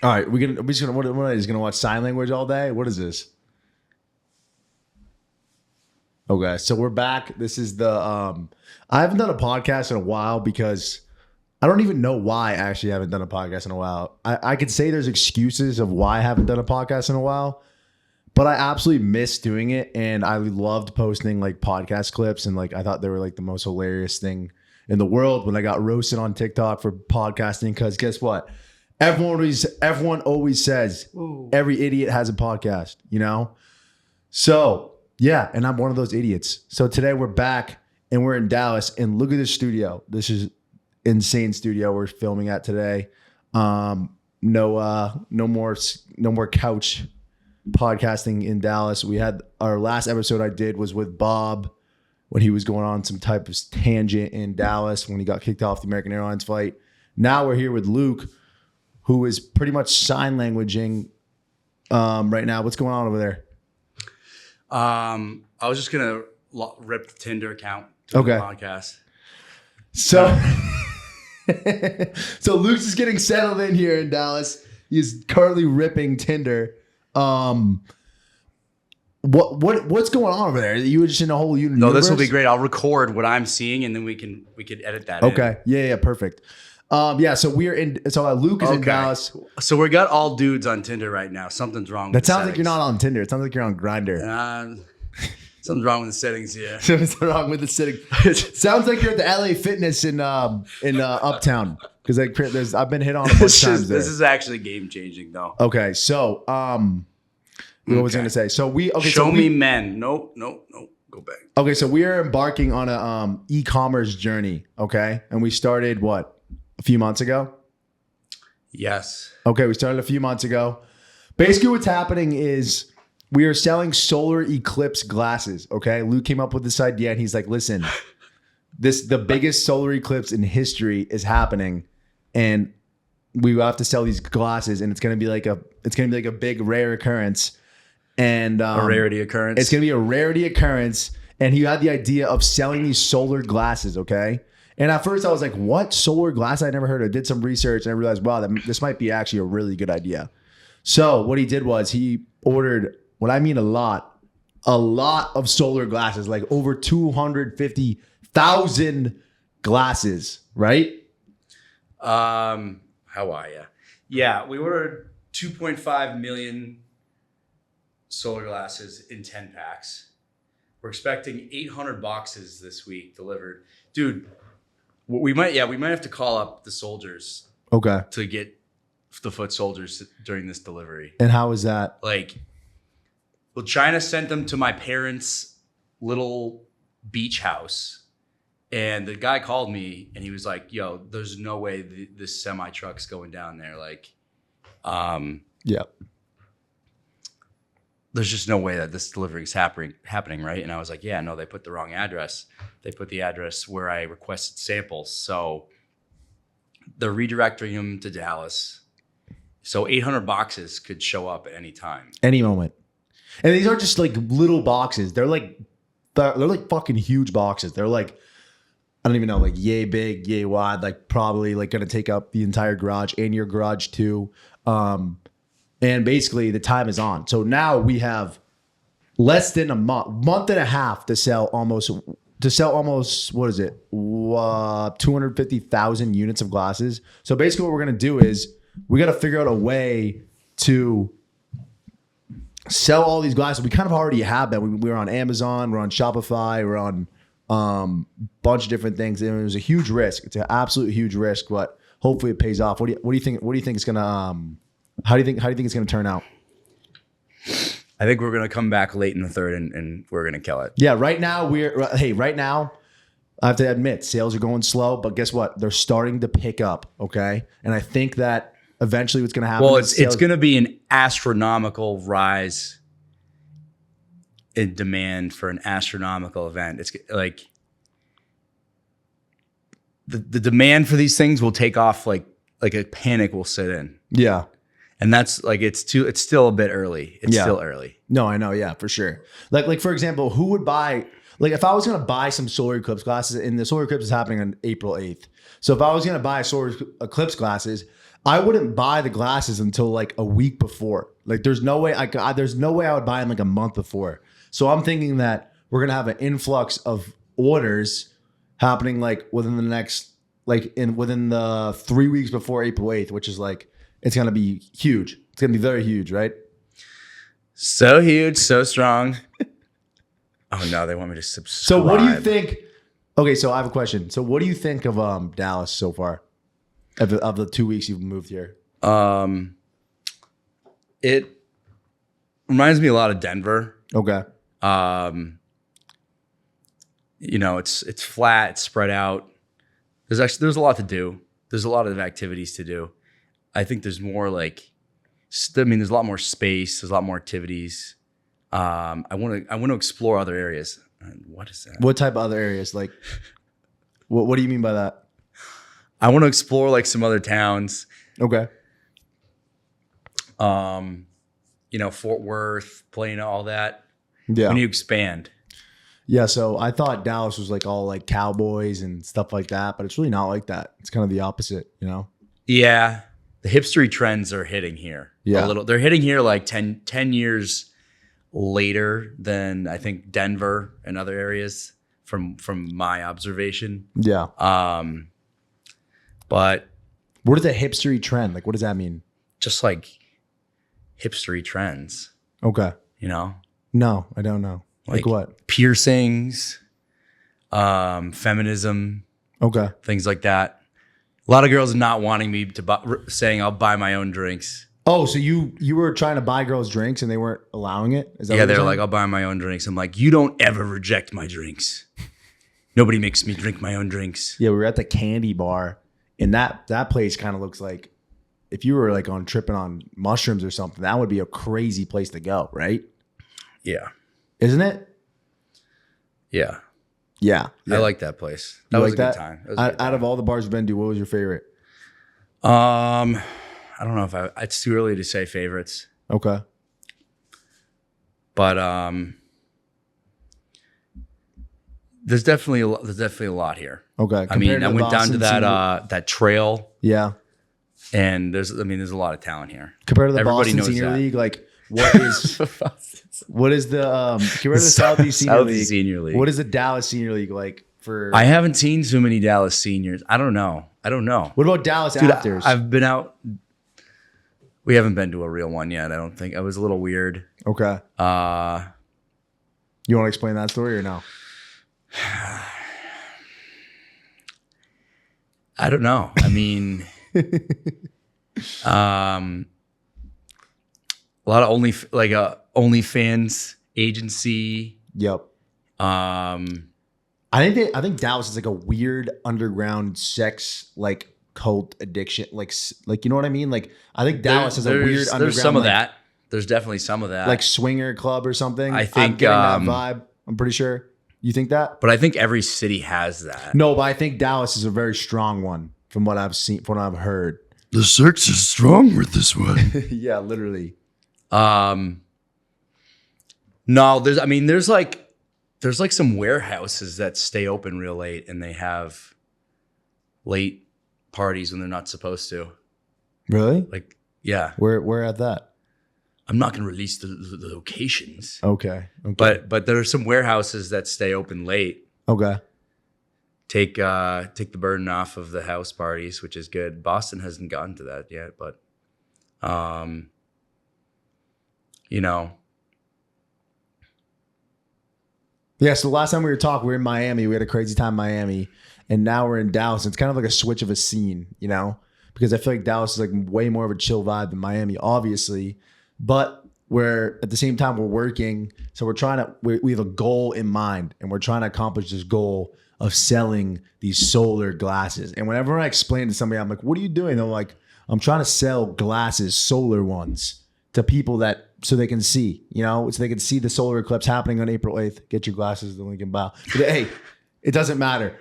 All right, what are you just gonna watch sign language all day? What is this? Okay, so we're back. This is the I haven't done a podcast in a while because I don't even know why I actually haven't done a podcast in a while. I could say there's excuses of why I haven't done a podcast in a while, but I absolutely miss doing it, and I loved posting like podcast clips, and like I thought they were like the most hilarious thing in the world when I got roasted on TikTok for podcasting. Because guess what? Everyone always says every idiot has a podcast, you know? So yeah, and I'm one of those idiots. So today we're back and we're in Dallas, and look at this studio. This is insane studio we're filming at today. No more couch podcasting in Dallas. We had our last episode I did was with Bob when he was going on some type of tangent in Dallas when he got kicked off the American Airlines flight. Now we're here with Luke, who is pretty much sign languaging right now. What's going on over there? I was just gonna rip the Tinder account to the podcast. So, so Luke's is getting settled in here in Dallas. He's currently ripping Tinder. What's going on over there? You were just in a whole universe? No, this will be great. I'll record what I'm seeing, and then we can edit that. Okay. Yeah. Perfect. So we're in. So Luke is in Dallas. So we got all dudes on Tinder right now. Something's wrong. That sounds like you're not on Tinder. It sounds like you're on Grindr. Something's wrong with the settings. Yeah. Something's wrong with the settings. Sounds like you're at the LA Fitness in Uptown because I've been hit on a bunch of times there. This is actually game changing though. Okay. So what was I going to say? So show me men. No. Go back. Okay. So we are embarking on a e-commerce journey. Okay, and we started a few months ago? Yes. Okay, we started a few months ago. Basically what's happening is we are selling solar eclipse glasses, okay? Luke came up with this idea and he's like, listen, the biggest solar eclipse in history is happening and we have to sell these glasses and it's going to be like a big rare occurrence and a rarity occurrence. It's going to be a rarity occurrence and he had the idea of selling these solar glasses, okay? And at first I was like, what? Solar glass? I never heard of it. I did some research and I realized, wow, this might be actually a really good idea. So what he did was he ordered, what I mean a lot of solar glasses, like over 250,000 glasses, right? How are you? Yeah, we ordered 2.5 million solar glasses in 10 packs. We're expecting 800 boxes this week delivered. Dude, we might have to call up the soldiers. Okay. To get the foot soldiers during this delivery. And how is that? China sent them to my parents' little beach house. And the guy called me and he was like, yo, there's no way this semi truck's going down there. Yeah. There's just no way that this delivery is happening, right? And I was like, yeah, no, they put the wrong address. They put the address where I requested samples. So they're redirecting them to Dallas. So 800 boxes could show up at any time. Any moment. And these aren't just like little boxes. They're like fucking huge boxes. They're like, I don't even know, like yay big, yay wide, like probably like going to take up the entire garage and your garage too. And basically the time is on. So now we have less than a month and a half to sell almost, what is it? 250,000 units of glasses. So basically what we're going to do is we got to figure out a way to sell all these glasses. We kind of already have them. We're on Amazon, we're on Shopify, we're on bunch of different things. And it was a huge risk. It's an absolute huge risk, but hopefully it pays off. What do you think it's going to, how do you think it's going to turn out? I think we're going to come back late in the third and we're going to kill it. Yeah. Right now I have to admit sales are going slow, but guess what? They're starting to pick up. Okay. And I think that eventually what's going to happen. Well, it's going to be an astronomical rise in demand for an astronomical event. It's like the demand for these things will take off like a panic will set in. Yeah. And that's like, it's still a bit early. It's still early. No, I know. Yeah, for sure. Like for example, who would buy, like if I was gonna buy some solar eclipse glasses, and the solar eclipse is happening on April 8th. So if I was gonna buy solar eclipse glasses, I wouldn't buy the glasses until like a week before. Like there's no way there's no way I would buy them like a month before. So I'm thinking that we're gonna have an influx of orders happening like within the next within the 3 weeks before April 8th, which is like it's gonna be huge. It's gonna be very huge, right? So huge, so strong. Oh no, they want me to subscribe. So what do you think? Okay, so I have a question. So what do you think of Dallas so far? Of the 2 weeks you've moved here? It reminds me a lot of Denver. Okay. It's flat, it's spread out. There's a lot to do. There's a lot of activities to do. I think there's more there's a lot more space. There's a lot more activities. I want to explore other areas. What is that? What type of other areas? Like, what do you mean by that? I want to explore like some other towns. Okay. Fort Worth, Plano, all that. Yeah. When you expand. Yeah. So I thought Dallas was like all like cowboys and stuff like that, but it's really not like that. It's kind of the opposite, you know? Yeah. The hipstery trends are hitting here. Yeah. A little. They're hitting here like 10 years later than I think Denver and other areas from my observation. Yeah. But what is a hipstery trend? Like, what does that mean? Just like hipstery trends. Okay. No, I don't know. Like what? Piercings, feminism. Okay. Things like that. A lot of girls not wanting me to buy, saying I'll buy my own drinks. Oh, so you were trying to buy girls drinks and they weren't allowing it? Is that yeah, they're like, I'll buy my own drinks. I'm like, you don't ever reject my drinks. Nobody makes me drink my own drinks. Yeah, we were at the candy bar, and that place kind of looks like if you were like tripping on mushrooms or something, that would be a crazy place to go, right? Yeah. Isn't it? Yeah. Yeah. I like that place. That was a good time. Out of all the bars you've been to, what was your favorite? I don't know if it's too early to say favorites. Okay. But there's definitely a lot here. Okay. I mean, I went down to that trail. Yeah. And there's a lot of talent here. Compared to the Everybody Boston knows Senior that. League, like what is compared to the Southeast Senior League? What is the Dallas Senior League like for? I haven't seen too many Dallas seniors. I don't know. What about Dallas Dude, afters? I've been out. We haven't been to a real one yet. I don't think. It was a little weird. Okay. You want to explain that story or no? I don't know. I mean, a lot of OnlyFans agency. Yep. I think Dallas is like a weird underground sex like cult addiction, like you know what I mean? Like I think Dallas is a weird underground. There's some of that. There's definitely some of that. Like swinger club or something. I think I'm getting that vibe. I'm pretty sure. You think that? But I think every city has that. No, but I think Dallas is a very strong one from what I've seen, from what I've heard. The sex is strong with this one. Yeah, literally. No, there's like some warehouses that stay open real late and they have late parties when they're not supposed to. Really? Like, yeah. Where at that? I'm not going to release the locations. Okay. But there are some warehouses that stay open late. Okay. Take the burden off of the house parties, which is good. Boston hasn't gotten to that yet, but Yeah, so the last time we were talking, we were in Miami. We had a crazy time in Miami. And now we're in Dallas. It's kind of like a switch of a scene, you know? Because I feel like Dallas is like way more of a chill vibe than Miami, obviously. But we're at the same time we're working. So we have a goal in mind, and we're trying to accomplish this goal of selling these solar glasses. And whenever I explain to somebody, I'm like, what are you doing? They're like, I'm trying to sell glasses, solar ones, to people so they can see, you know, so they can see the solar eclipse happening on April 8th. Get your glasses at the link in bio. But hey, it doesn't matter.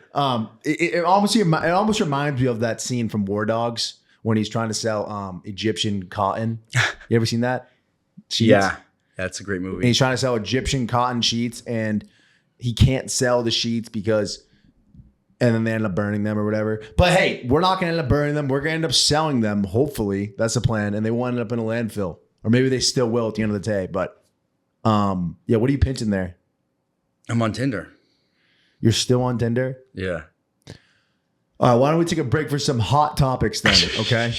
It almost reminds me of that scene from War Dogs when he's trying to sell Egyptian cotton. You ever seen that? Sheets? Yeah, that's a great movie. And he's trying to sell Egyptian cotton sheets, and he can't sell the sheets because, and then they end up burning them or whatever. But hey, we're not going to end up burning them. We're going to end up selling them. Hopefully, that's the plan. And they won't end up in a landfill, or maybe they still will at the end of the day. But yeah, what are you pinching there? I'm on Tinder. You're still on Tinder? Yeah. All right, why don't we take a break for some hot topics then? Okay.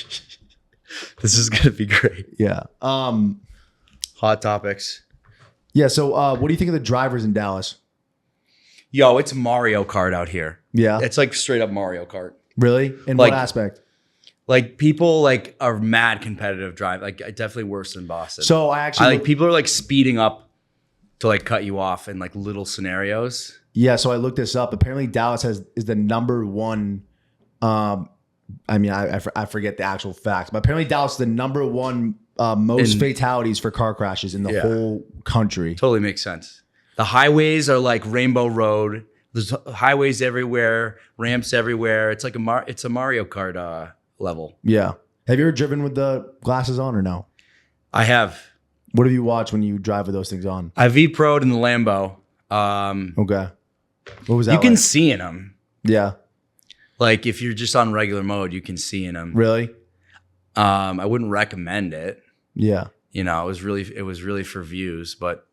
This is gonna be great. Yeah. Hot topics. Yeah. So, what do you think of the drivers in Dallas? Yo, it's Mario Kart out here. Yeah. It's like straight up Mario Kart. Really? In Like- what aspect? Like people like are mad competitive drive. Like definitely worse than Boston. So I actually like people are like speeding up to like cut you off in like little scenarios. Yeah, so I looked this up. Apparently, Dallas is the number one. I mean, I forget the actual facts, but apparently Dallas is the number one most fatalities for car crashes in the whole country. Totally makes sense. The highways are like Rainbow Road. There's highways everywhere, ramps everywhere. It's like it's a Mario Kart level. Yeah. Have you ever driven with the glasses on or no? I have. What have you watched when you drive with those things on? I V-Pro'd in the Lambo. Okay. What was that? You can like? see in them. Yeah. Like if you're just on regular mode, you can see in them. Really? I wouldn't recommend it. Yeah. You know, it was really for views, but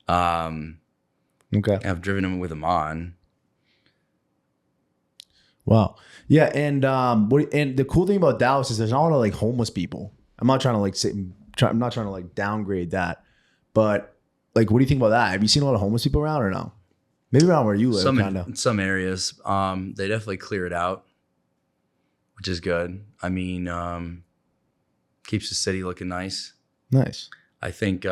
okay. I've driven them with them on. Wow. Yeah, and and the cool thing about Dallas is there's not a lot of like homeless people. I'm not trying to like I'm not trying to like downgrade that, but like, what do you think about that? Have you seen a lot of homeless people around or no? Maybe around where you live, kind of. In some areas, they definitely clear it out, which is good. I mean, keeps the city looking nice. Nice. I think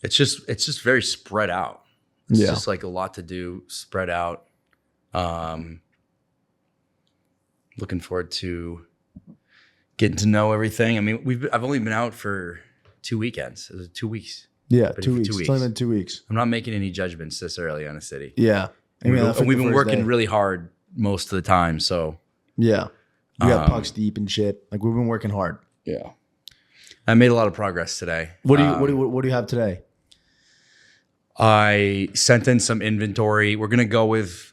it's just very spread out. It's just like a lot to do, spread out. Looking forward to getting to know everything. I mean, I've only been out for 2 weekends. It was 2 weeks. Yeah, 2 weeks. It's only been 2 weeks. I'm not making any judgments this early on a city. Yeah. And we've been working really hard most of the time. So yeah, we got pucks deep and shit. Like we've been working hard. Yeah, I made a lot of progress today. What do you have today? I sent in some inventory. We're gonna go with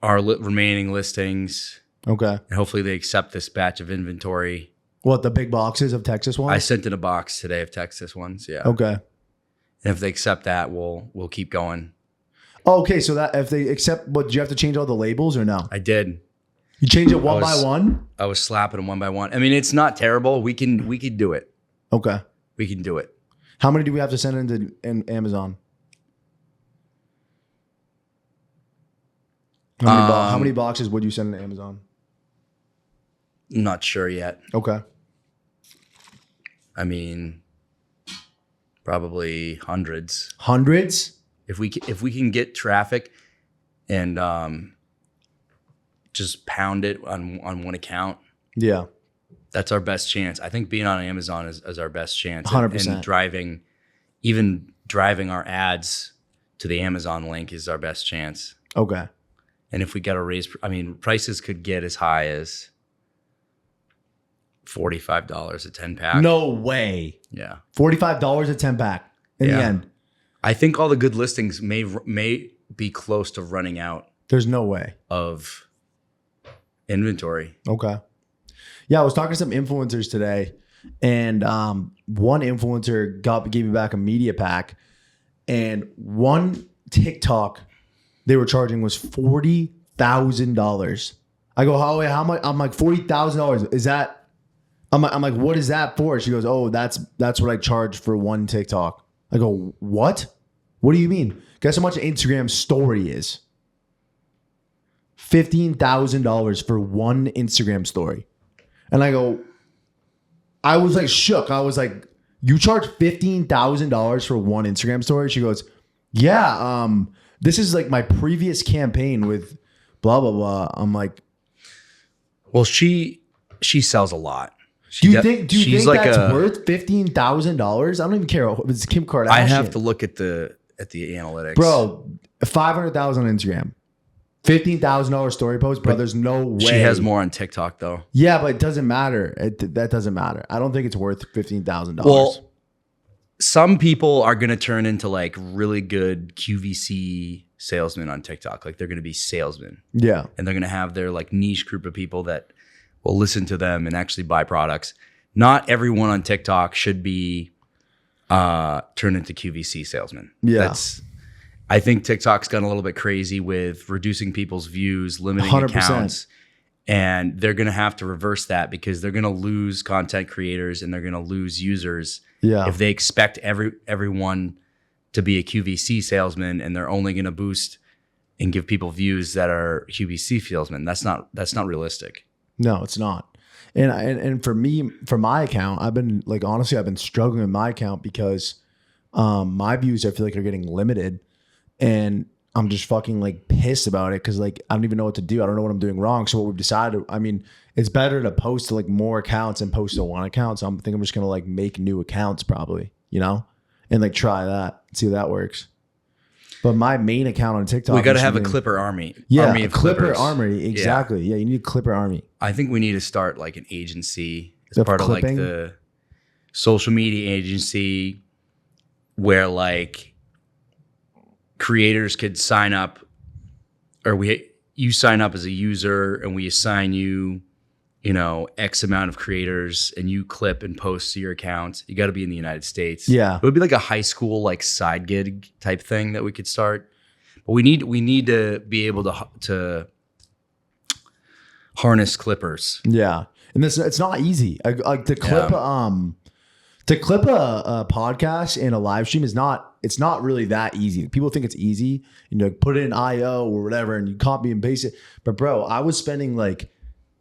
our remaining listings. Okay. And hopefully they accept this batch of inventory. What, the big boxes of Texas ones? I sent in a box today of Texas ones. Yeah. Okay. And if they accept that, we'll keep going. Oh, okay, so that if they accept, but do you have to change all the labels or no? I did. You change it one by one? I was slapping them one by one. I mean, it's not terrible. We can do it. Okay. We can do it. How many do we have to send into Amazon? How many boxes would you send to Amazon? Not sure yet. Okay. I mean, probably hundreds. Hundreds? If we can get traffic and just pound it on one account. Yeah. That's our best chance. I think being on Amazon is our best chance. 100%. And driving our ads to the Amazon link is our best chance. Okay. And if we get a raise, I mean, prices could get as high as $45 a 10-pack. No way. Yeah. $45 a 10-pack in the end. I think all the good listings may be close to running out. There's no way. Of inventory. Okay. Yeah, I was talking to some influencers today, and one influencer gave me back a media pack, and one TikTok they were charging was $40,000. I go, how much? I'm like, $40,000. Is that? I'm like, what is that for? She goes, oh, that's what I charge for one TikTok. I go, what? What do you mean? Guess how much an Instagram story is? $15,000 for one Instagram story. And I go, I was like shook. I was like, you charge $15,000 for one Instagram story? She goes, yeah, this is like my previous campaign with blah, blah, blah. I'm like, well, she sells a lot. Do you think that's worth $15,000? I don't even care if it's Kim Kardashian. I have to look at the analytics. Bro, 500,000 on Instagram. $15,000 story post, bro. There's no way. She has more on TikTok though. Yeah, but it doesn't matter. That doesn't matter. I don't think it's worth $15,000. Well, some people are going to turn into like really good QVC salesmen on TikTok. Like they're going to be salesmen. Yeah. And they're going to have their like niche group of people that will listen to them and actually buy products. Not everyone on TikTok should be turned into QVC salesmen. Yeah. I think TikTok's gone a little bit crazy with reducing people's views, limiting 100%. accounts. And they're going to have to reverse that because they're going to lose content creators and they're going to lose users if they expect everyone to be a QVC salesman and they're only going to boost and give people views that are QVC salesmen. That's not realistic. No, it's not. And for me, for my account, I've been like, honestly, I've been struggling with my account because my views, I feel like, are getting limited, and I'm just fucking like pissed about it because like I don't even know what to do. I don't know what I'm doing wrong. So what we've decided, I mean, it's better to post to like more accounts and post to one account. So I'm thinking I'm just gonna like make new accounts probably, you know, and like try that, see how that works. But my main account on TikTok, we got to have a Clipper army. Yeah, army a of Clipper Clippers. army. Exactly. Yeah, you need a Clipper army. I think we need to start like an agency as Of part clipping? of like the social media agency where like creators could sign up, or you sign up as a user and we assign you, you know, X amount of creators and you clip and post to your account. You got to be in the United States. Yeah. It would be like a high school like side gig type thing that we could start. But we need to be able to harness clippers. Yeah, and this it's not easy. Like to clip a podcast in a live stream is not. It's not really that easy. People think it's easy. You know, put it in IO or whatever, and you copy and paste it. But bro, I was spending like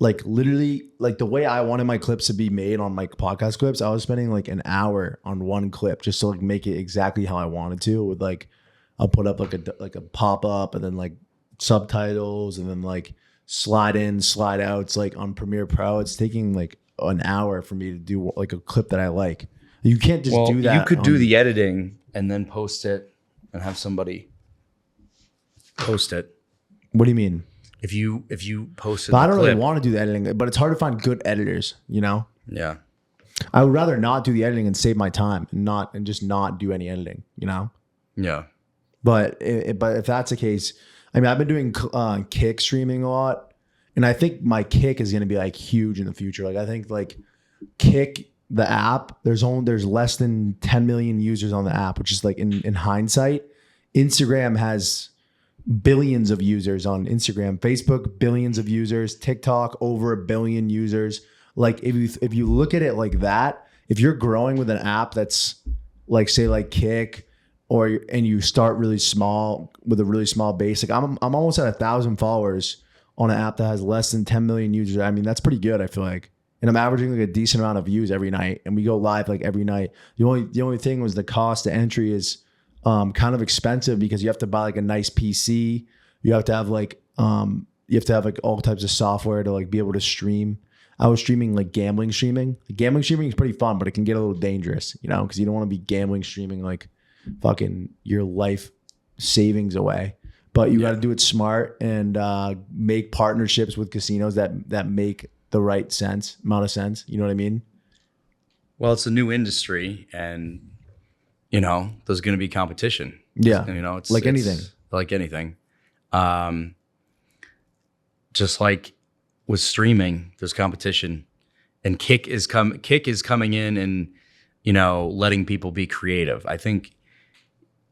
literally like the way I wanted my clips to be made on my podcast clips. I was spending like an hour on one clip just to like make it exactly how I wanted to. With like, I'll put up like a pop up and then like subtitles and then like slide in, slide out. It's like on Premiere Pro. It's taking like an hour for me to do like a clip that I like. You can't just do that. You could do the editing and then post it and have somebody post it. What do you mean? If you posted But I the don't clip, really want to do the editing, but it's hard to find good editors, you know? yeah. I would rather not do the editing and save my time and just not do any editing, you know? Yeah. But if that's the case, I mean, I've been doing kick streaming a lot, and I think my kick is going to be like huge in the future. Like I think like Kick, the app, there's less than 10 million users on the app, which is like in hindsight. Instagram has billions of users on Instagram. Facebook, billions of users. TikTok, over 1 billion users. Like if you look at it like that, if you're growing with an app that's like say like Kick, and you start really small with a really small base, like I'm almost at 1,000 followers on an app that has less than 10 million users. I mean, that's pretty good, I feel like. And I'm averaging like a decent amount of views every night, and we go live like every night. The only thing was the cost to entry is kind of expensive because you have to buy like a nice PC. You have to have like all types of software to like be able to stream. I was streaming like gambling streaming. Gambling streaming is pretty fun, but it can get a little dangerous, you know, because you don't want to be gambling streaming like fucking your life savings away. But you got to do it smart and make partnerships with casinos that make the right amount of sense. You know what I mean? Well, it's a new industry, and you know there's going to be competition. Yeah, you know, it's anything. Like anything. Just like with streaming, there's competition, and Kick is coming in and you know letting people be creative. I think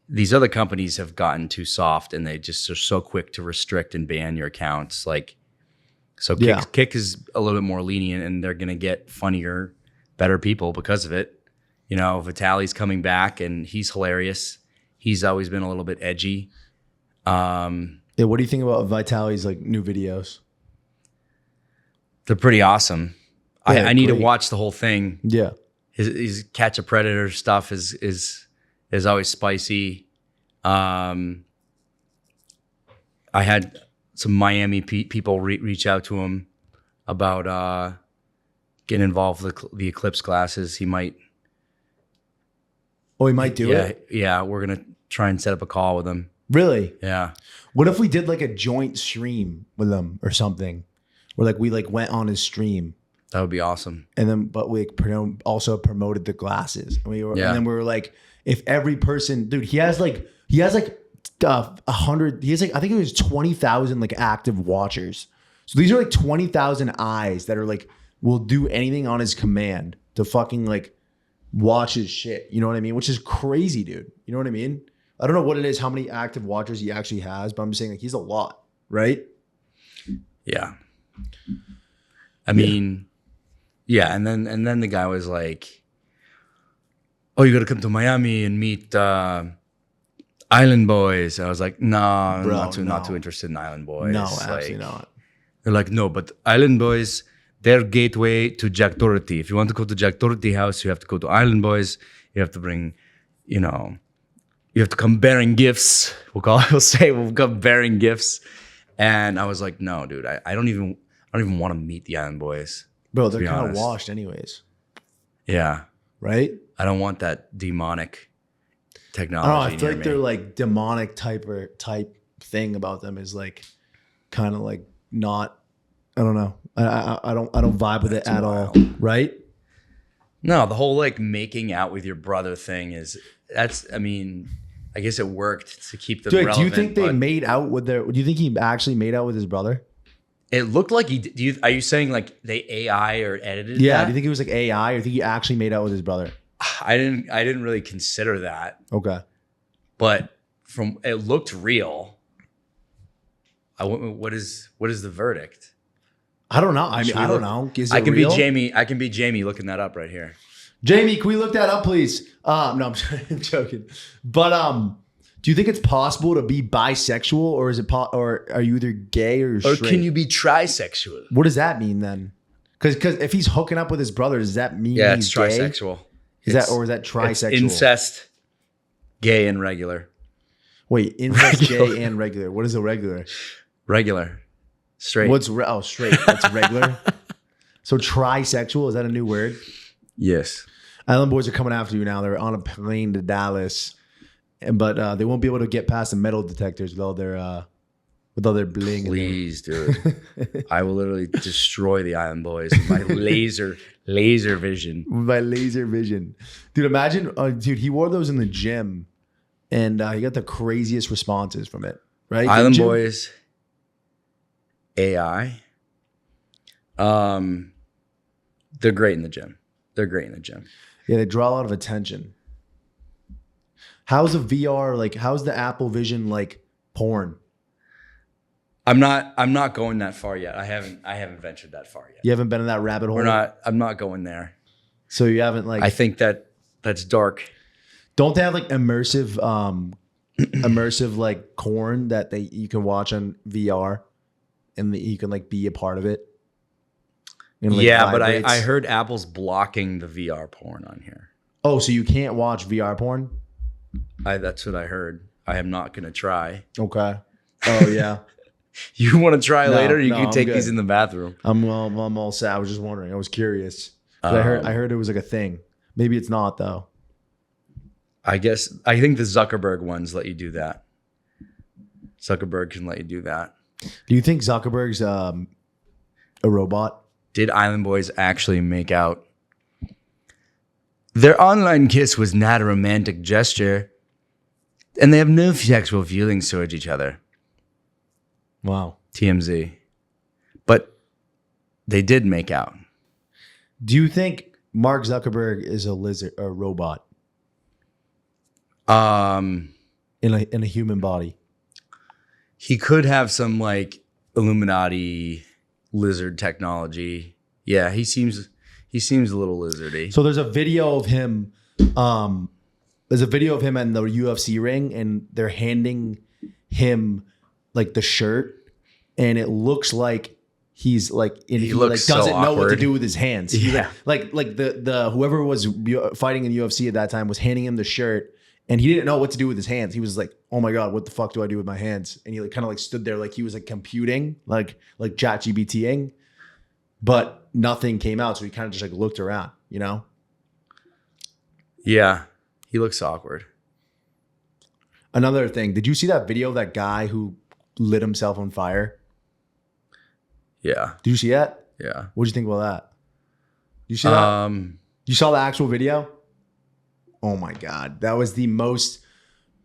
these other companies have gotten too soft, and they just are so quick to restrict and ban your accounts. Like, so Kick is a little bit more lenient, and they're going to get funnier, better people because of it. You know, Vitaly's coming back, and he's hilarious. He's always been a little bit edgy. Yeah, what do you think about Vitaly's like new videos? They're pretty awesome. Yeah, I need to great. watch the whole thing. Yeah, His Catch a Predator stuff is always spicy. I had some Miami people reach out to him about getting involved with the Eclipse glasses. He might. Oh, he might do it? Yeah, we're going to try and set up a call with him. Really? Yeah. What if we did like a joint stream with him or something? Where like we like went on his stream. That would be awesome. And then, but we also promoted the glasses. And and then we were like, if every person, dude, he has like 100. He has like, I think it was 20,000 like active watchers. So these are like 20,000 eyes that are like will do anything on his command to fucking like watch his shit. You know what I mean? Which is crazy, dude. You know what I mean? I don't know what it is, how many active watchers he actually has, but I'm just saying like he's a lot, right? Yeah. I mean, yeah. And then the guy was like, "Oh, you got to come to Miami and meet Island Boys." I was like, "No, Bro, not too interested in Island Boys." No, absolutely not. They're like, "No, but Island Boys, their gateway to Jack Doherty. If you want to go to Jack Doherty house, you have to go to Island Boys. You have to bring, you have to come bearing gifts." We'll come bearing gifts. And I was like, "No, dude, I don't even want to meet the Island Boys." Bro, they're kind of washed anyways. Yeah. Right? I don't want that demonic technology. I don't know, I feel like they're like demonic type thing about them is like kind of like not, I don't know. I don't vibe with it at all. Right? No, the whole like making out with your brother thing I guess it worked to keep them relevant. Do you think they made out with do you think he actually made out with his brother? It looked like he are you saying like they AI or edited Yeah, that? do you think it was like AI or do you think he actually made out with his brother? I didn't really consider that. Okay. But it looked real. What is the verdict? I don't know. I mean, I don't know. Is it I can real? be Jamie. I can be Jamie looking that up right here. Jamie, can we look that up, please? No, I'm joking. But do you think it's possible to be bisexual, or is it or are you either gay or straight? Or can you be trisexual? What does that mean then? Because if he's hooking up with his brother, does that mean he's it's trisexual? Gay? Is that trisexual? It's incest, gay and regular. Wait, incest, gay and regular. What is a regular? Regular, straight. Straight? That's regular. So trisexual, is that a new word? Yes. Island Boys are coming after you now. They're on a plane to Dallas, but they won't be able to get past the metal detectors with all their bling. Please, dude. I will literally destroy the Island Boys with my laser vision. With my laser vision, dude. Imagine, dude. He wore those in the gym, and he got the craziest responses from it. Right, Island Boys, AI. They're great in the gym. Yeah, they draw a lot of attention. How's the VR like? How's the Apple Vision like porn? I'm not going that far yet. I haven't ventured that far yet. You haven't been in that rabbit hole. I'm not going there. So you haven't like. I think that's dark. Don't they have like immersive like corn that you can watch on VR, and you can like be a part of it? And, like, yeah, vibrates. but I heard Apple's blocking the VR porn on here. Oh, so you can't watch VR porn? That's what I heard. I am not going to try. Okay. Oh yeah. You want to try later? You can I'm take good. these in the bathroom. I'm all set. I was just wondering. I was curious. I heard it was like a thing. Maybe it's not though. I think the Zuckerberg ones let you do that. Zuckerberg can let you do that. Do you think Zuckerberg's a robot? Did Island Boys actually make out? Their online kiss was not a romantic gesture, and they have no sexual feelings towards each other. Wow. TMZ. But they did make out. Do you think Mark Zuckerberg is a robot? In a human body. He could have some like Illuminati lizard technology. Yeah, he seems a little lizardy. So there's a video of him. There's a video of him in the UFC ring, and they're handing him like the shirt, and it looks like he's like he looks like doesn't so know what to awkward. do with his hands. Yeah. Like the whoever was fighting in UFC at that time was handing him the shirt, and he didn't know what to do with his hands. He was like, "Oh my god, what the fuck do I do with my hands?" And he like kind of like stood there like he was like computing, like ChatGPTing, but nothing came out. So he kind of just like looked around, you know? Yeah, he looks awkward. Another thing, did you see that video of that guy who lit himself on fire? Yeah, Did you see that? yeah. What did you think about that? You see that? You saw the actual video? Oh my God. That was the most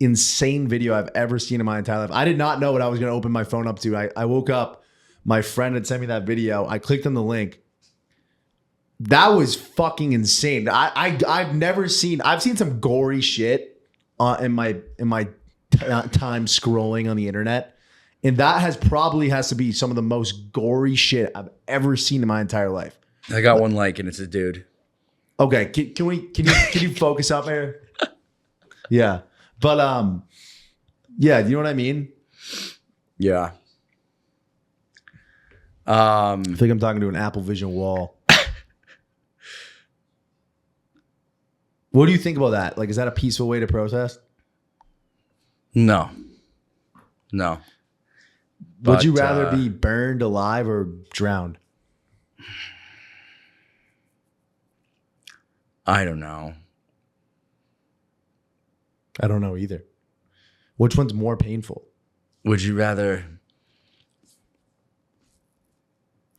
insane video I've ever seen in my entire life. I did not know what I was going to open my phone up to. I woke up, my friend had sent me that video. I clicked on the link. That was fucking insane. I've seen some gory shit in my time scrolling on the internet. And that has to be some of the most gory shit I've ever seen in my entire life. I got one like, and it's a dude. Okay, can you focus up here? Yeah, but yeah, you know what I mean? Yeah. I think I'm talking to an Apple Vision wall. What do you think about that? Like, is that a peaceful way to protest? No. Would you rather be burned alive or drowned? I don't know. I don't know either. Which one's more painful? Would you rather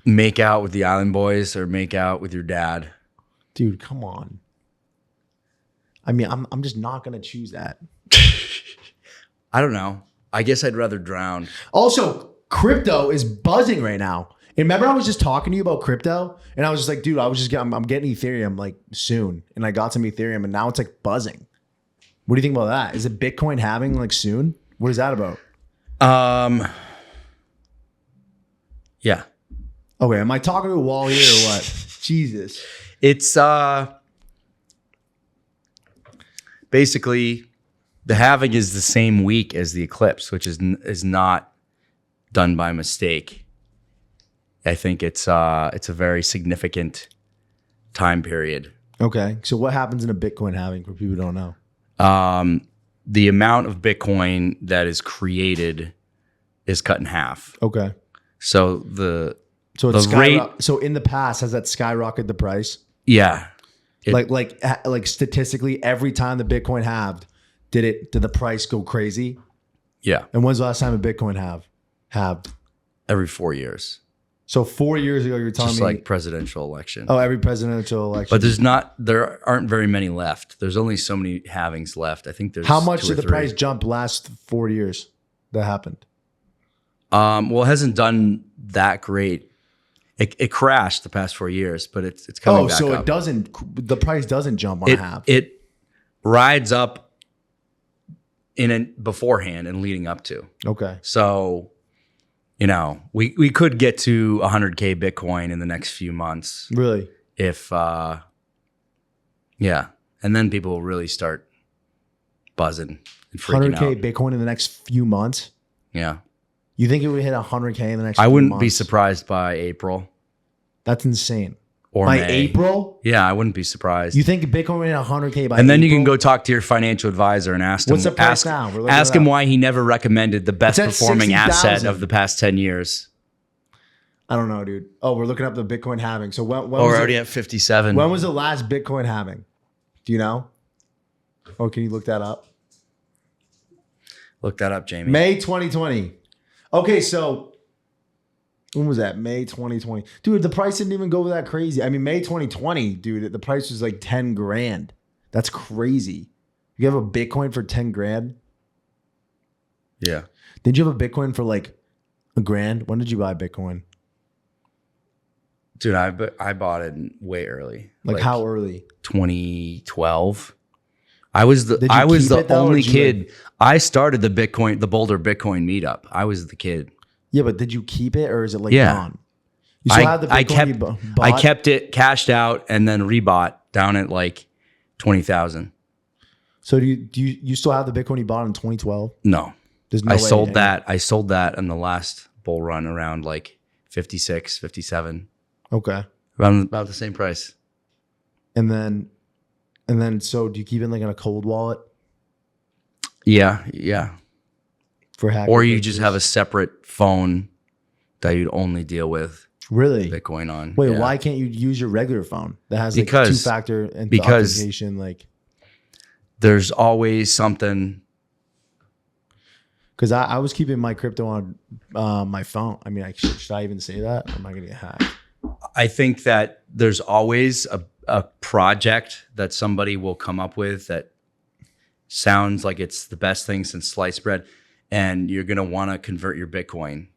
make out with the Island Boys or make out with your dad? Dude, come on. I mean, I'm just not going to choose that. I don't know. I guess I'd rather drown. Also, crypto is buzzing right now. And remember, I was just talking to you about crypto, and I was just like, dude, I'm getting Ethereum like soon, and I got some Ethereum, and now it's like buzzing. What do you think about that? Is it Bitcoin halving like soon? What is that about? Yeah. Okay, am I talking to a wall here or what? Jesus. It's basically the halving is the same week as the eclipse, which is not done by mistake. I think it's a very significant time period. Okay, so what happens in a Bitcoin halving for people who don't know? The amount of Bitcoin that is created is cut in half. Okay, so so in the past, has that skyrocketed the price? Yeah, like statistically, every time the Bitcoin halved, did the price go crazy? Yeah. And when's the last time a Bitcoin halved? Every 4 years. So 4 years ago, you're telling just me like presidential election. Oh, every presidential election. But there aren't very many left. There's only so many halvings left. I think there's how much did the 3. price jump last 4 years that happened? Well, it hasn't done that great. It crashed the past 4 years, but it's coming back up. The price doesn't jump on a half. It rides up beforehand and leading up to. Okay. So, we could get to 100K Bitcoin in the next few months. Really? If, yeah. And then people will really start buzzing and freaking 100K out. Bitcoin in the next few months? Yeah. You think it would hit 100K in the next few months? I wouldn't be surprised by April. That's insane. Or by May. April? Yeah, I wouldn't be surprised. You think Bitcoin would hit 100K by And then April? you can go talk to your financial advisor and ask him. What's the price now? Ask him why he never recommended the best It's at performing 60,000. asset of the past 10 years. I don't know, dude. Oh, we're looking up the Bitcoin halving. So when We're already at 57. When was the last Bitcoin halving? Do you know? Or can you look that up? Look that up, Jamie. May 2020. Okay, so when was that? May 2020. Dude, the price didn't even go that crazy. I mean, May 2020, dude, the price was like 10 grand. That's crazy. You have a Bitcoin for 10 grand? Yeah. Did you have a Bitcoin for like $1,000? When did you buy Bitcoin? Dude, I bought it way early. Like how early? 2012. I was the though, only kid. I started the Boulder Bitcoin meetup. I was the kid. Yeah, but did you keep it or is it like Yeah. gone? You still have the Bitcoin you bought? I kept it, cashed out, and then rebought down at like 20,000. So do you still have the Bitcoin you bought in 2012? No. There's no I way sold that. I sold that in the last bull run around like 56, 57. Okay. Around about the same price. And then so do you keep it like in a cold wallet Yeah. for hacking? Or you purposes? just have a separate phone that you'd only deal with really Bitcoin on. Wait, Yeah. why can't you use your regular phone that has like Because- two-factor because- authentication? Like, because There's always something. I was keeping my crypto on my phone. I mean, should I even say that? Or am I gonna get hacked? I think that there's always a project that somebody will come up with that sounds like it's the best thing since sliced bread, and you're going to want to convert your Bitcoin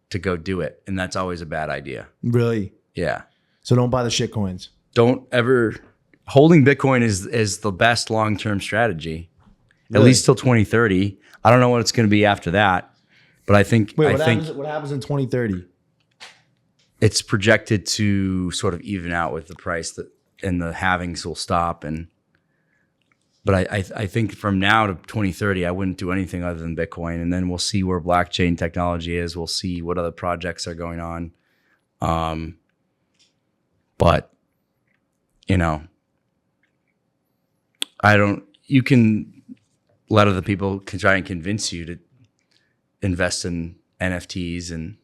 to go do it. And that's always a bad idea. Really? Yeah. So don't buy the shit coins. Don't ever, holding Bitcoin is the best long-term strategy, Really? at least till 2030. I don't know what it's going to be after that, but I think, Wait, what happens in 2030? it's projected to sort of even out with the price that, and the halvings will stop. But I think from now to 2030, I wouldn't do anything other than Bitcoin. And then we'll see where blockchain technology is. We'll see what other projects are going on. But, you know, you can let other people try and convince you to invest in NFTs and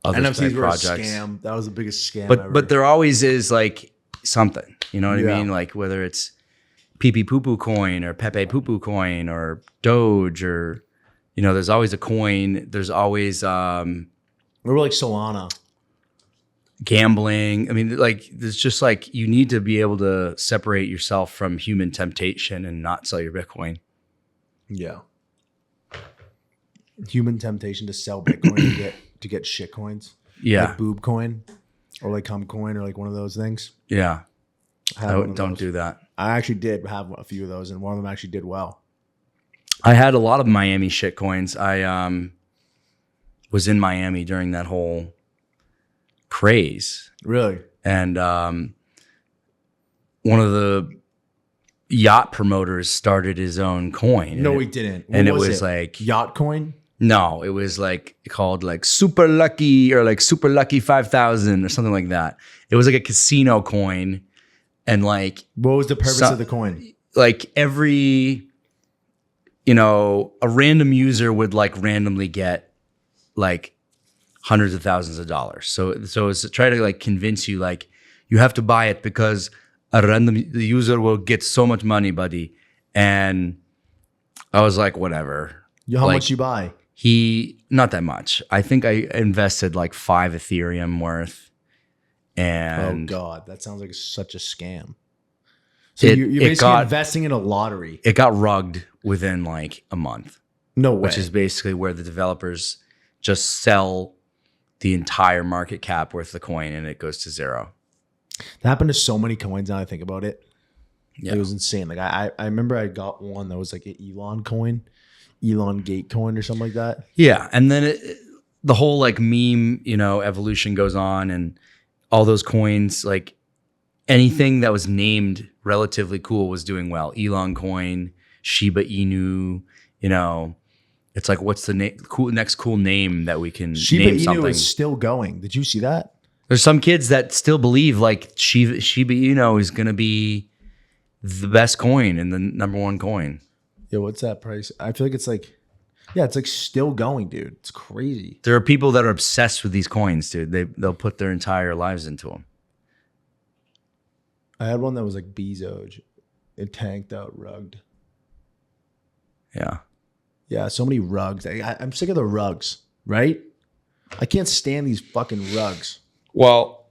other NFTs were projects. a scam. That was the biggest scam ever. But there always is like something, you know what Yeah. I mean? Like whether it's Pee Poo Poo coin or Pepe Poo Poo coin or Doge or, you know, there's always a coin. There's always we were like Solana. gambling. I mean, like there's just like, you need to be able to separate yourself from human temptation and not sell your Bitcoin. Yeah. Human temptation to sell Bitcoin to get shit coins. Yeah. Like boob coin or like cum coin or like one of those things. Yeah. I had one of Don't those. do that. I actually did have a few of those, and one of them actually did well. I had a lot of Miami shit coins. I was in Miami during that whole craze. Really? And one of the yacht promoters started his own coin. No, he didn't. What And it was it? like, Yacht coin? no, it was like called like Super Lucky or like Super Lucky 5,000 or something like that. It was like a casino coin. And like, What was the purpose of the coin? like every, you know, a random user would like randomly get like hundreds of thousands of dollars. So it's to try to like convince you like you have to buy it because the user will get so much money, buddy. And I was like, whatever. How Like, much you buy? not that much. I think I invested like 5 Ethereum worth. And Oh God, that sounds like such a scam. So you're basically investing in a lottery. it got rugged within like a month. No way. Which is basically where the developers just sell the entire market cap worth of the coin and it goes to zero. That happened to so many coins now I think about it. Yeah. It was insane. Like I remember I got one that was like an Elon coin, Elon Gate coin or something like that. Yeah. And then the whole like meme, you know, evolution goes on and all those coins, like anything that was named relatively cool was doing well. Elon coin, Shiba Inu, you know, it's like, what's the next cool name that we can Shiba name Inu something? is still going. Did you see that? There's some kids that still believe like Shiba Inu is going to be the best coin and the number one coin. Yeah, what's that price? I feel like it's like, yeah, it's like still going, dude. It's crazy. There are people that are obsessed with these coins, dude. They'll put their entire lives into them. I had one that was like Bezos. It tanked out, rugged. Yeah. Yeah, so many rugs. I'm sick of the rugs, right? I can't stand these fucking rugs. Well,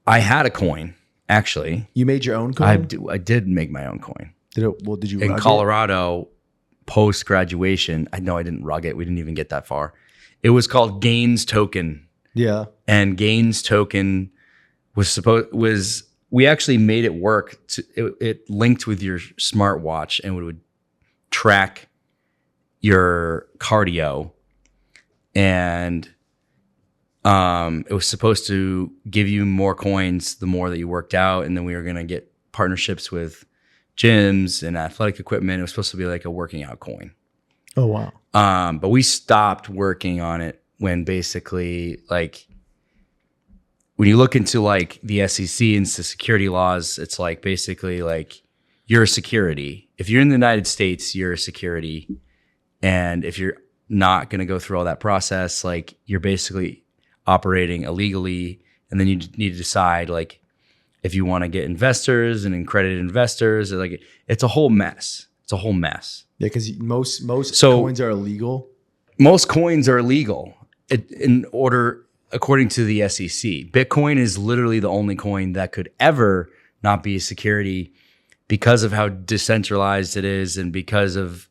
I had a coin actually. You made your own coin? I did make my own coin Did you in rug it? Colorado post graduation. I didn't rug it. We didn't even get that far. It was called Gaines Token. Yeah. And Gaines Token we actually made it work. It linked with your smartwatch and would track your cardio, and it was supposed to give you more coins the more that you worked out. And then we were going to get partnerships with gyms and athletic equipment. It was supposed to be like a working out coin. Oh, wow. But we stopped working on it when basically like when you look into like the SEC and the security laws, it's like basically like you're a security. If you're in the United States, you're a security. And if you're not going to go through all that process, like you're basically operating illegally. And then you need to decide like if you want to get investors and accredited investors, like it's a whole mess. It's a whole mess. Yeah, because most So- coins are illegal. Most coins are illegal. according to the SEC. Bitcoin is literally the only coin that could ever not be a security because of how decentralized it is and because of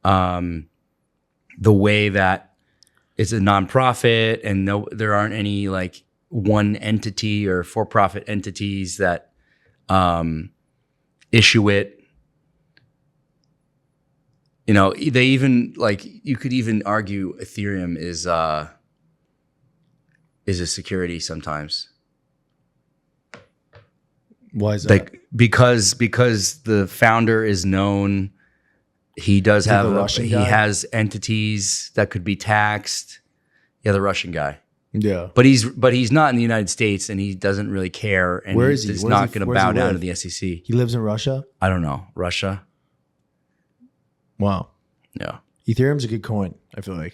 the way that it's a nonprofit and there aren't any like one entity or for-profit entities that issue it. You know, they even like you could even argue Ethereum is a security sometimes. Why is that? Like because the founder is known. He does have he has entities that could be taxed. Yeah, the Russian guy. Yeah, but he's not in the United States, and he doesn't really care. And where is he? He's not going to bow down to the SEC. He lives in Russia. I don't know, Russia. Wow. Yeah, Ethereum's a good coin. I feel like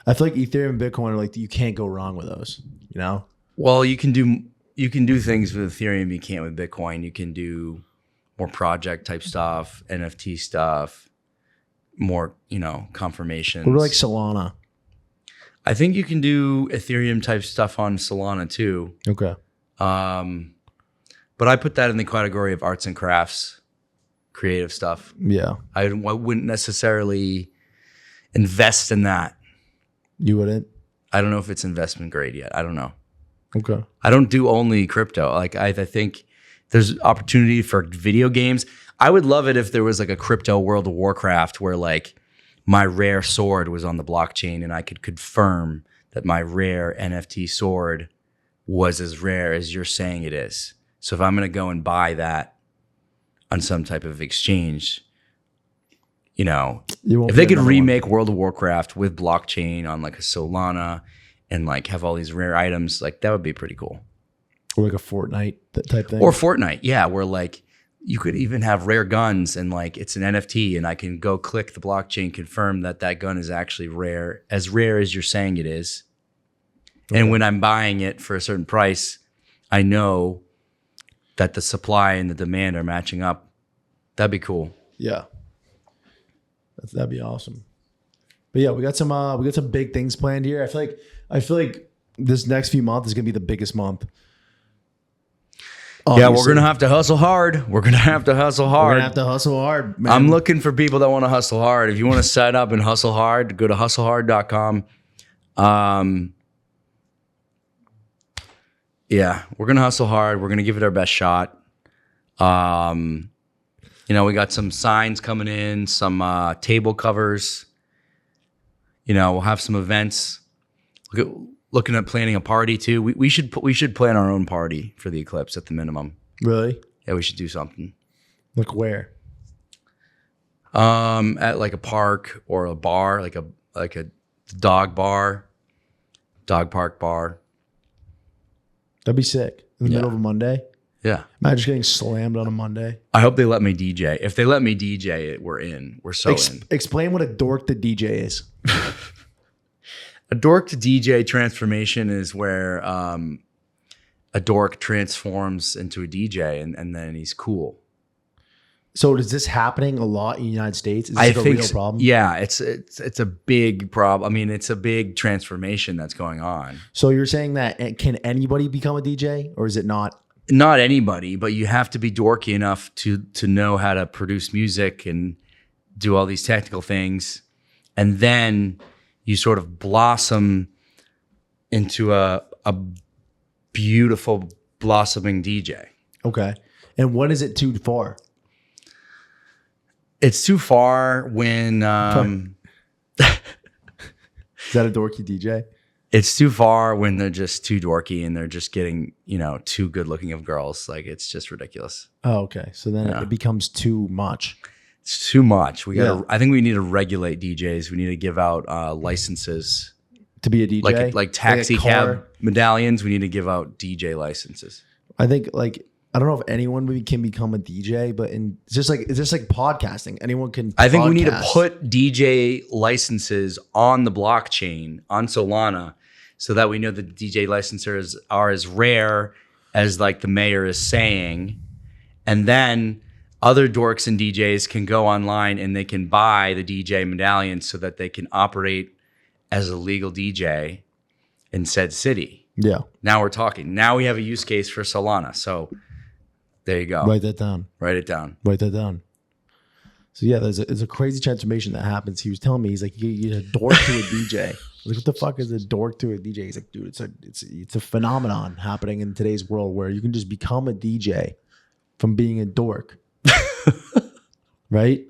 Ethereum and Bitcoin are like you can't go wrong with those. You know. Well, you can do things with Ethereum you can't with Bitcoin. You can do more project type stuff, NFT stuff. More, confirmations. What about like Solana? I think you can do Ethereum type stuff on Solana too. Okay. But I put that in the category of arts and crafts, creative stuff. Yeah. I wouldn't necessarily invest in that. You wouldn't? I don't know if it's investment grade yet. I don't know. Okay. I don't do only crypto. Like I think there's opportunity for video games. I would love it if there was like a crypto World of Warcraft where like my rare sword was on the blockchain and I could confirm that my rare NFT sword was as rare as you're saying it is. So if I'm going to go and buy that on some type of exchange, if they could remake World of Warcraft with blockchain on like a Solana and like have all these rare items, like that would be pretty cool. Or like a Fortnite type thing. Or Fortnite, yeah, where like you could even have rare guns and like it's an NFT and I can go click the blockchain, confirm that gun is actually rare as you're saying it is. Okay. And when I'm buying it for a certain price, I know that the supply and the demand are matching up. That'd be cool. Yeah. That'd be awesome. But yeah, we got some big things planned here. I feel like this next few months is going to be the biggest month. Obviously. Yeah, we're going to have to hustle hard. We're going to have to hustle hard, man. I'm looking for people that want to hustle hard. If you want to sign up and hustle hard, go to hustlehard.com. Yeah, we're going to hustle hard. We're going to give it our best shot. We got some signs coming in, some table covers. We'll have some events. Looking at planning a party too. We should plan our own party for the eclipse at the minimum. Really? Yeah, we should do something. Like where? At like a park or a bar, like a dog park bar. That'd be sick. In the middle of a Monday. Yeah. Imagine just getting slammed on a Monday. I hope they let me DJ. If they let me DJ, we're in. We're so in. Explain what a dork the DJ is. A dork to DJ transformation is where a dork transforms into a DJ and then he's cool. So is this happening a lot in the United States? Is this a real problem? Yeah, it's a big problem. I mean, it's a big transformation that's going on. So you're saying that can anybody become a DJ or is it not? Not anybody, but you have to be dorky enough to know how to produce music and do all these technical things. And then you sort of blossom into a beautiful blossoming DJ. Okay. And when is it too far? It's too far when... Is that a dorky DJ? It's too far when they're just too dorky and they're just getting, too good looking of girls. Like it's just ridiculous. Oh, okay. So then it becomes too much. It's too much. I think we need to regulate DJs. We need to give out licenses to be a DJ, like taxi cab medallions. We need to give out DJ licenses. I think I don't know if anyone can become a DJ, but it's just like podcasting. Anyone can. I think we need to put DJ licenses on the blockchain on Solana, so that we know that the DJ licenses are as rare as like the mayor is saying, and then other dorks and DJs can go online and they can buy the DJ medallions so that they can operate as a legal DJ, in said city. Yeah. Now we're talking. Now we have a use case for Solana. So there you go. Write that down. Write it down. Write that down. So yeah, there's a crazy transformation that happens. He was telling me, he's like, you're a dork to a DJ. Like, what the fuck is a dork to a DJ? He's like, dude, it's a phenomenon happening in today's world where you can just become a DJ from being a dork. Right?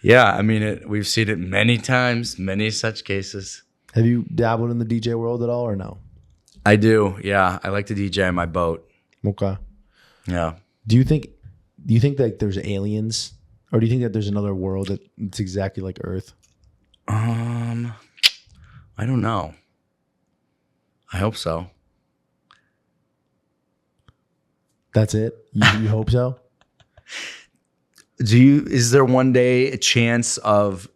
Yeah, I mean, we've seen it many times, many such cases. Have you dabbled in the DJ world at all or no? I do. Yeah, I like to DJ on my boat. Okay. Yeah. Do you think that there's aliens, or do you think that there's another world that's exactly like Earth? I don't know. I hope so. That's it? You hope so? Is there one day a chance of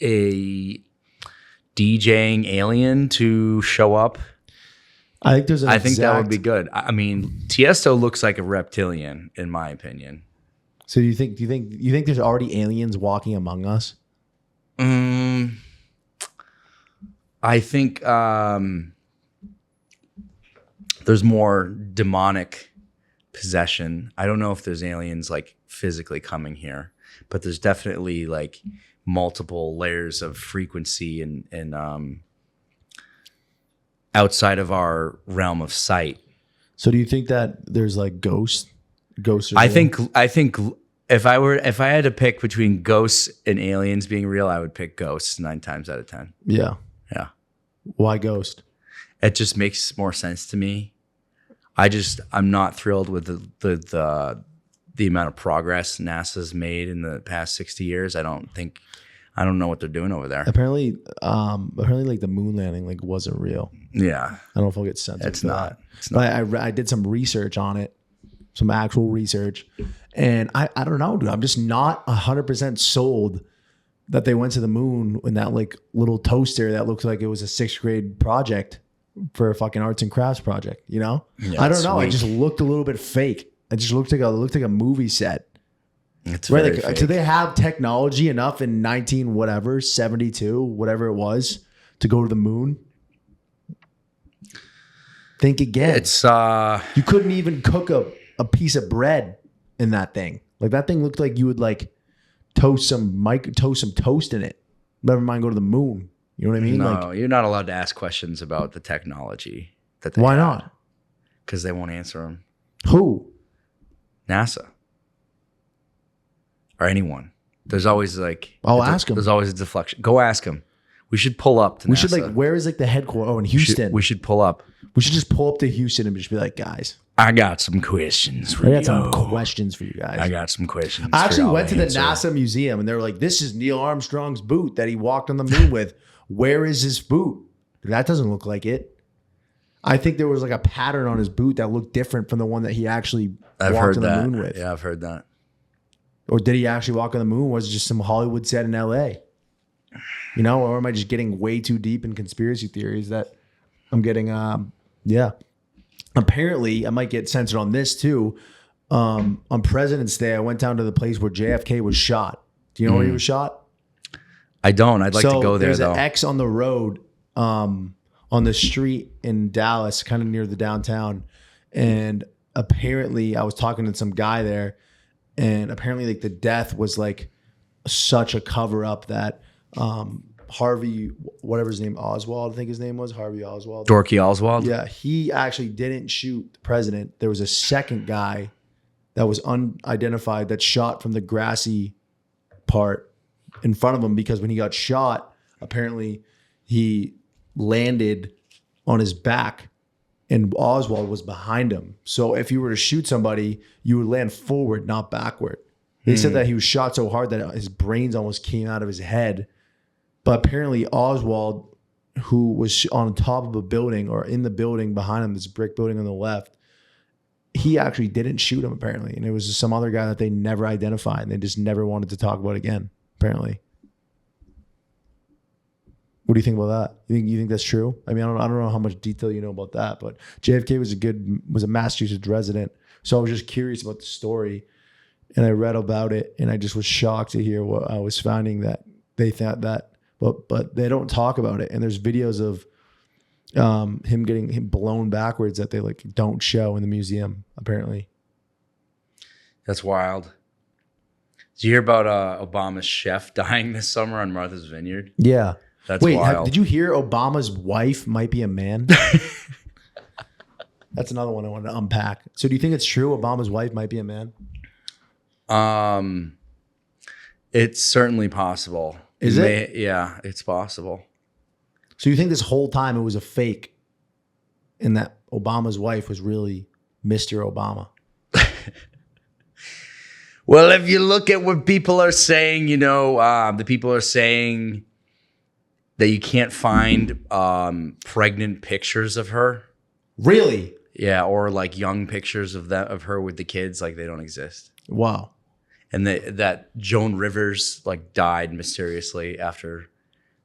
a DJing alien to show up? I think there's I think that would be good. I mean, Tiesto looks like a reptilian, in my opinion. So do you think there's already aliens walking among us? I think there's more demonic possession. I don't know if there's aliens like physically coming here, but there's definitely like multiple layers of frequency and outside of our realm of sight. So do you think that there's like ghosts? I think if I had to pick between ghosts and aliens being real, I would pick ghosts 9 times out of 10. Yeah. Yeah. Why ghost? It just makes more sense to me. I'm not thrilled with the amount of progress NASA's made in the past 60 years. I don't know what they're doing over there. Apparently like the moon landing like wasn't real. Yeah. I don't know if I'll get censored. It's not. But I did some research on it, some actual research, and I don't know, dude. I'm just not 100% sold that they went to the moon in that like little toaster that looks like it was a 6th grade project for a fucking arts and crafts project. You know, Yeah, I don't know. sweet. It just looked a little bit fake. It just looked like a movie set. It's Right? very Like, fake. do they have technology enough in 1972, whatever it was, to go to the moon? Think again. It's You couldn't even cook a piece of bread in that thing. Like that thing looked like you would like toast some toast in it. Never mind go to the moon. You know what I mean? no, Like, you're not allowed to ask questions about the technology that they why had, not? because they won't answer them. Who? NASA or anyone. There's always like I'll ask 'em. There's always a deflection. Go ask them. We should pull up to We NASA. should like, where is like the headquarters? Oh, in Houston. We should pull up. We should just pull up to Houston and just be like, guys, I got some questions for I you. got some questions for you guys. I got some questions. I for actually y'all went to the answer. NASA museum and they were like, this is Neil Armstrong's boot that he walked on the moon with. Where is his boot? That doesn't look like it. I think there was like a pattern on his boot that looked different from the one that he actually I've walked heard on the that. moon with. Yeah, I've heard that. Or did he actually walk on the moon? Or was it just some Hollywood set in LA? You know, or am I just getting way too deep in conspiracy theories that I'm getting, yeah. Apparently, I might get censored on this too. On President's Day, I went down to the place where JFK was shot. Do you know where he was shot? I don't. I'd like to go there there's though. an X on the road, on the street in Dallas, kind of near the downtown. And apparently I was talking to some guy there, and apparently like the death was like such a cover up that Harvey, whatever his name, Oswald, I think his name was Harvey Oswald. Dorky Oswald. Yeah, he actually didn't shoot the president. There was a second guy that was unidentified that shot from the grassy part in front of him, because when he got shot, apparently he landed on his back and Oswald was behind him. So if you were to shoot somebody, you would land forward, not backward. They said that he was shot so hard that his brains almost came out of his head. But apparently Oswald, who was on top of a building or in the building behind him, this brick building on the left, he actually didn't shoot him apparently. And it was just some other guy that they never identified and they just never wanted to talk about again, apparently. What do you think about that? You think that's true? I mean, I don't know how much detail you know about that, but JFK was a Massachusetts resident. So I was just curious about the story and I read about it and I just was shocked to hear what I was finding, that they thought that, but they don't talk about it. And there's videos of him getting him blown backwards that they like don't show in the museum apparently. That's wild. Did you hear about Obama's chef dying this summer on Martha's Vineyard? Yeah. That's Wait, wild. did you hear Obama's wife might be a man? That's another one I wanted to unpack. So do you think it's true Obama's wife might be a man? It's certainly possible. Is it? Yeah, it's possible. So you think this whole time it was a fake and that Obama's wife was really Mr. Obama? Well, if you look at what people are saying, the people are saying that you can't find pregnant pictures of her. Really? Yeah, or like young pictures of her with the kids, like they don't exist. Wow. And that Joan Rivers like died mysteriously after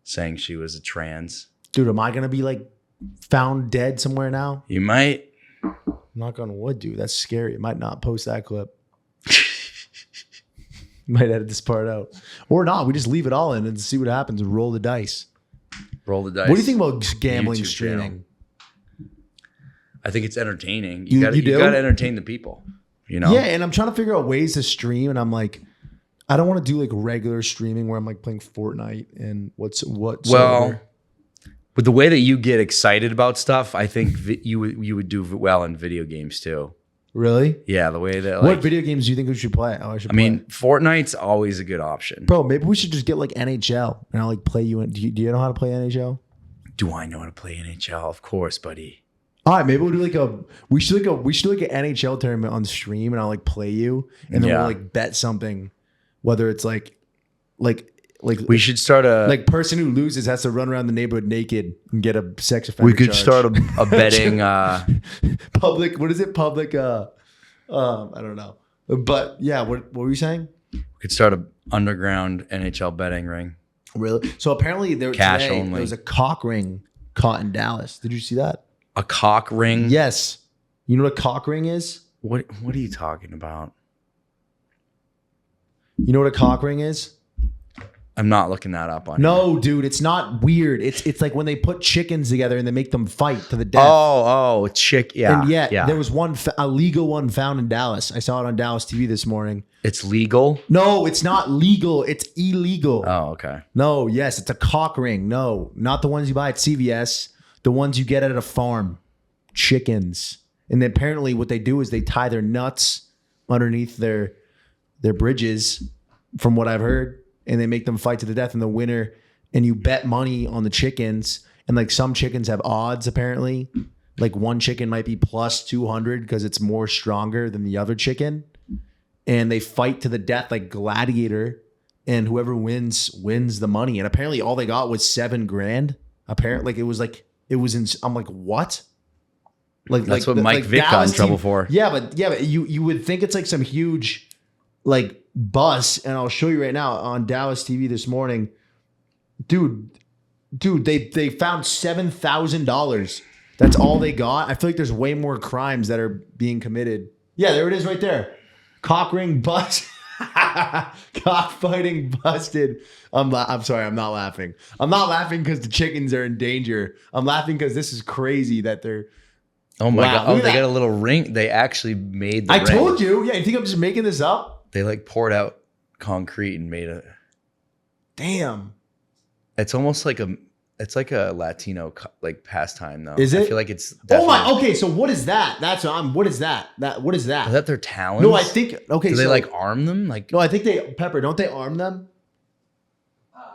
saying she was a trans. Dude, am I going to be like found dead somewhere now? You might. Knock on wood, dude. That's scary. I might not post that clip. Might edit this part out. Or not. We just leave it all in and see what happens and roll the dice. Roll the dice. What do you think about gambling YouTube streaming? channel. I think it's entertaining. You You got do? to entertain the people. Yeah, and I'm trying to figure out ways to stream, and I'm like, I don't want to do like regular streaming where I'm like playing Fortnite and what. Well, with the way that you get excited about stuff, I think you would do well in video games too. Really? Yeah, the way that what video games do you think we should play? I mean, Fortnite's always a good option. Bro, maybe we should just get like NHL and I'll like play you in. Do you know how to play NHL? Do I know how to play NHL? Of course, buddy. All right, maybe we'll do we should an NHL tournament on stream and I'll like play you and then we'll like bet something, whether it's like we should start like person who loses has to run around the neighborhood naked and get a sex offender. We could charge. start a betting public. What is it? Public. I don't know. But yeah, what were you saying? We could start an underground NHL betting ring. Really? So apparently there was a cock ring caught in Dallas. Did you see that? A cock ring? Yes. You know what a cock ring is? What are you talking about? You know what a cock ring is? I'm not looking that up on No, dude, it's not weird. It's like when they put chickens together and they make them fight to the death. Oh, chick. Yeah. And yeah. There was a legal one found in Dallas. I saw it on Dallas TV this morning. It's legal? No, it's not legal. It's illegal. Oh, okay. No, yes, it's a cock ring. No, not the ones you buy at CVS. The ones you get at a farm. Chickens. And then apparently what they do is they tie their nuts underneath their bridges, from what I've heard. And they make them fight to the death, and the winner, and you bet money on the chickens. And like some chickens have odds apparently. Like one chicken might be plus 200 because it's more stronger than the other chicken. And they fight to the death like gladiator, and whoever wins the money. And apparently all they got was $7,000. Apparently I'm like, what? That's what Mike Vick got in trouble for. Yeah, but you would think it's like some huge like bus, and I'll show you right now on Dallas TV this morning. Dude, they found $7,000. That's all they got. I feel like there's way more crimes that are being committed. Yeah, there it is right there. Cock ring bust. Cockfighting busted. I'm sorry, I'm not laughing. I'm not laughing because the chickens are in danger. I'm laughing because this is crazy that they're. Oh my God. Oh, they got a little ring. They actually made the ring. I told you. Yeah, you think I'm just making this up? They like poured out concrete and made a. Damn. It's almost like it's like a Latino like pastime though. Is it? I feel like it's. Definitely... Oh my. Okay, so what is that? What is that? What is that? Is that their talents? No, I think. Okay, do they like arm them? Like no, I think Pepper. Don't they arm them? I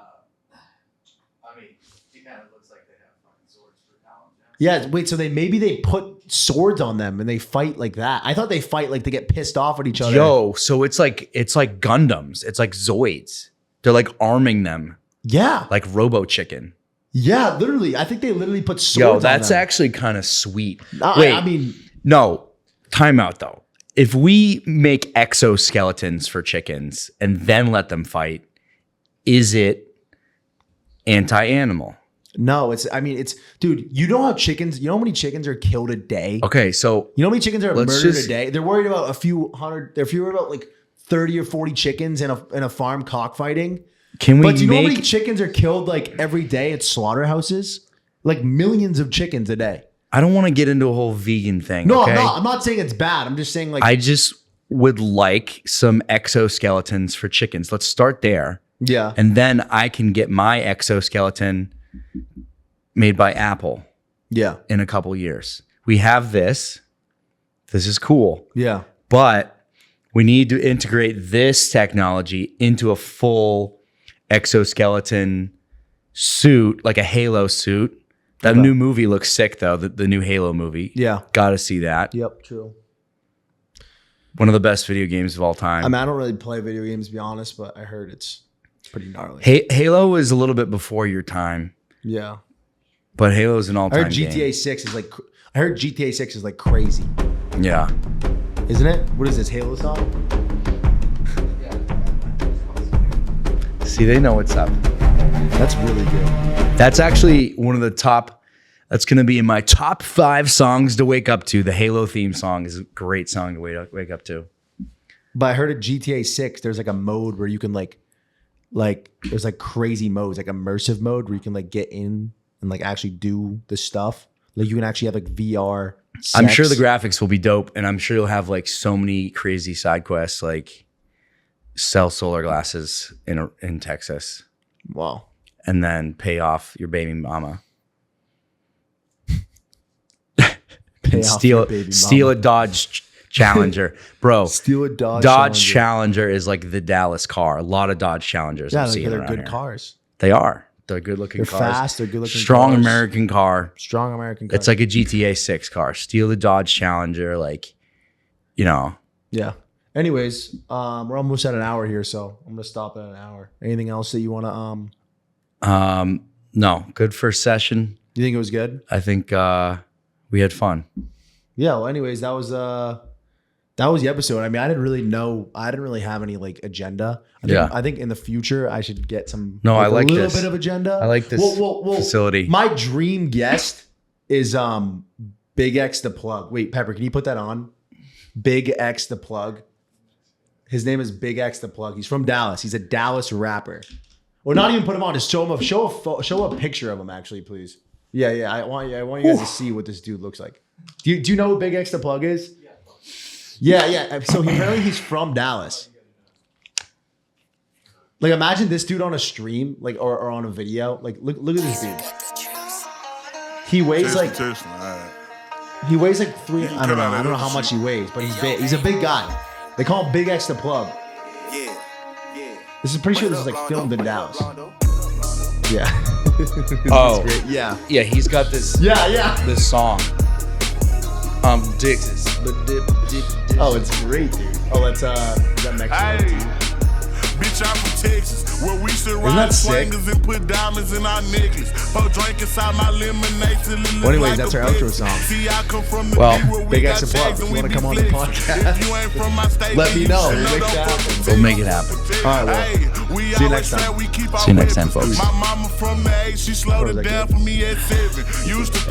mean, it kind of looks like they have fucking swords for talent. Yeah. Wait. So maybe they put swords on them and they fight like that. I thought they fight like to get pissed off at each other. Yo, so it's like Gundams. It's like Zoids. They're like arming them. Yeah. Like Robo Chicken. Yeah, literally. I think they literally put swords on them. Yo, that's actually kind of sweet. Wait, I mean, no. Time out though. If we make exoskeletons for chickens and then let them fight, is it anti-animal? No, dude, you know how many chickens are killed a day? Okay, so you know how many chickens are murdered a day? They're worried about a few hundred, they're worried about like 30 or 40 chickens in a farm cockfighting. Can we But do you know how many chickens are killed like every day at slaughterhouses? Like millions of chickens a day. I don't want to get into a whole vegan thing. No, okay? I'm not saying it's bad. I'm just saying like I just would like some exoskeletons for chickens. Let's start there. yeah. And then I can get my exoskeleton made by Apple Yeah. in a couple years. We have this. This is cool. Yeah. But we need to integrate this technology into a full exoskeleton suit, like a Halo suit. That new movie looks sick, though. The new Halo movie. Yeah. Got to see that. Yep. True. One of the best video games of all time. I mean, I don't really play video games to be honest, but I heard it's pretty gnarly. Halo is a little bit before your time, Yeah. but Halo is an I all-time heard GTA 6 is like I heard GTA 6 is like crazy. game. Yeah. Isn't it? What is this Halo song? See, they know what's up. That's really good. That's actually one of the top. That's going to be in my top 5 songs to wake up to. The Halo theme song is a great song to wake up to. But I heard at GTA 6 there's like a mode where you can like there's like crazy modes, like immersive mode where you can like get in and like actually do the stuff. Like you can actually have like VR. I'm sex. sure the graphics will be dope, and I'm sure you'll have like so many crazy side quests, like sell solar glasses in Texas, Wow. and then pay off your baby mama. Pay And off your baby steal mama. a Dodge Challenger, bro. Steal a Dodge Challenger is like the Dallas car. A lot of Dodge Challengers. Yeah, I'm like, seeing they're around good here. cars. They are. They're good looking They're cars. fast. They're good looking. Strong cars. American car. Strong American. Cars. It's like a GTA 6 car. Steal the Dodge Challenger, like, you know. Yeah. Anyways, we're almost at an hour here, so I'm gonna stop at an hour. Anything else that you want to No, good first session. You think it was good? I think we had fun. Yeah. Well, anyways, that was the episode. I mean, I didn't really have any like agenda. I think in the future I should get some. No, I like a little this. bit of agenda. I like this facility. My dream guest is Big X the Plug. Wait, Pepper, can you put that on? Big X the Plug. His name is Big X the Plug. He's from Dallas. He's a Dallas rapper. Or not even put him on. Just show him. Show a picture of him, actually, please. Yeah. I want you guys to see what this dude looks like. Do you know who Big X the Plug is? Yeah. So apparently he's from Dallas. Like imagine this dude on a stream, like or on a video. Like look at this dude. He weighs like 3. I don't know how much he weighs, but he's big. He's a big guy. They call him Big X the Plug. This is pretty sure this is like filmed in Dallas. Yeah. Oh, great. Yeah. Yeah, he's got this. Yeah. This song. Dicks. Oh, it's great, dude. Oh, that's is that Mexico? Bitch, I'm from Texas, where we should Isn't that ride sick? swingers and put diamonds in our necklace. Pour drink inside my lemonade till it look Well, anyways, like that's a our outro Pepsi. song. See, I come from the Well, D where we Big got X the Plug, tags if and you we wanna be come on the flexing. podcast, If you ain't from my state, let then me you know. should We'll make don't that fuck happen. with We'll me. make it happen. All right, well, Hey, we see you always next time. say we keep our See you next weapons. time, folks. My mama from the 8, she slowed Or is it that down good? for me at 7. Used to